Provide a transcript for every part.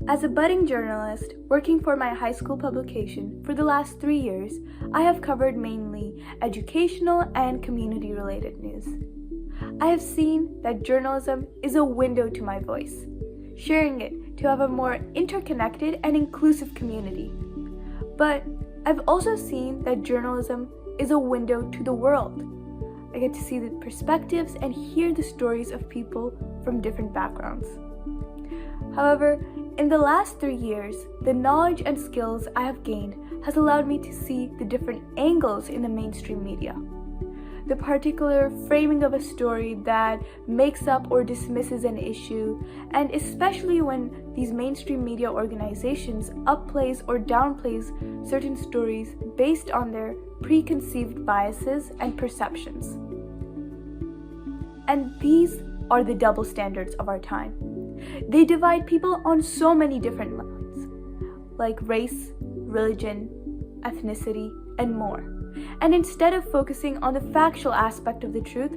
As a budding journalist working for my high school publication for the last 3 years, I have covered mainly educational and community-related news. I have seen that journalism is a window to my voice, sharing it to have a more interconnected and inclusive community. But I've also seen that journalism is a window to the world. I get to see the perspectives and hear the stories of people from different backgrounds. However, in the last 3 years, the knowledge and skills I have gained has allowed me to see the different angles in the mainstream media. The particular framing of a story that makes up or dismisses an issue, and especially when these mainstream media organizations upplays or downplays certain stories based on their preconceived biases and perceptions. And these are the double standards of our time. They divide people on so many different lines, like race, religion, ethnicity, and more. And instead of focusing on the factual aspect of the truth,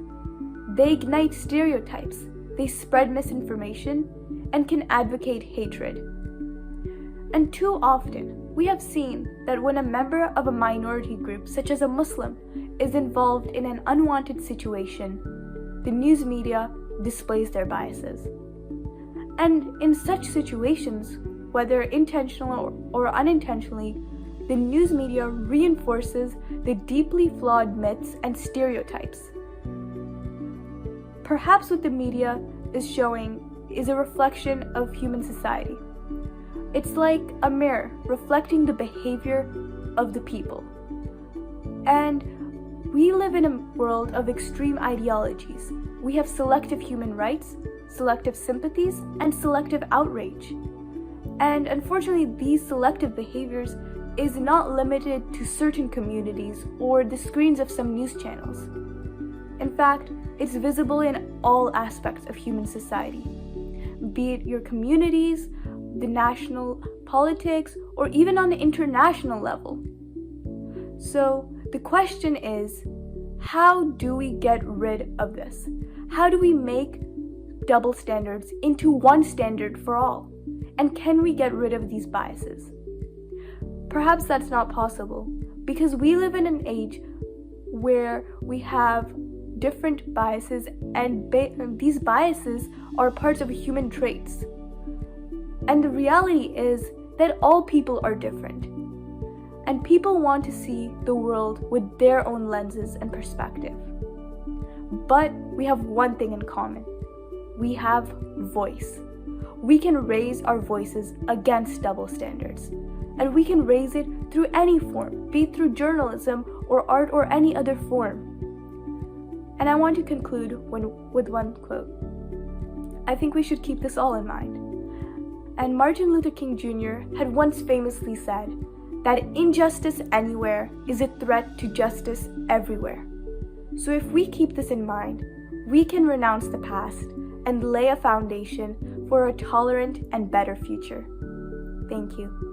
they ignite stereotypes, they spread misinformation, and can advocate hatred. And too often, we have seen that when a member of a minority group, such as a Muslim, is involved in an unwanted situation, the news media displays their biases. And in such situations, whether intentional or unintentionally, the news media reinforces the deeply flawed myths and stereotypes. Perhaps what the media is showing is a reflection of human society. It's like a mirror reflecting the behavior of the people. And we live in a world of extreme ideologies. We have selective human rights, selective sympathies, and selective outrage. And unfortunately, these selective behaviors is not limited to certain communities or the screens of some news channels. In fact, it's visible in all aspects of human society, be it your communities, the national politics, or even on the international level. So the question is, how do we get rid of this? How do we make double standards into one standard for all? And can we get rid of these biases? Perhaps that's not possible, because we live in an age where we have different biases, and these biases are parts of human traits. And the reality is that all people are different, and people want to see the world with their own lenses and perspective. But we have one thing in common. We have voice. We can raise our voices against double standards. And we can raise it through any form, be it through journalism or art or any other form. And I want to conclude with one quote. I think we should keep this all in mind. And Martin Luther King Jr. had once famously said that injustice anywhere is a threat to justice everywhere. So if we keep this in mind, we can renounce the past and lay a foundation for a tolerant and better future. Thank you.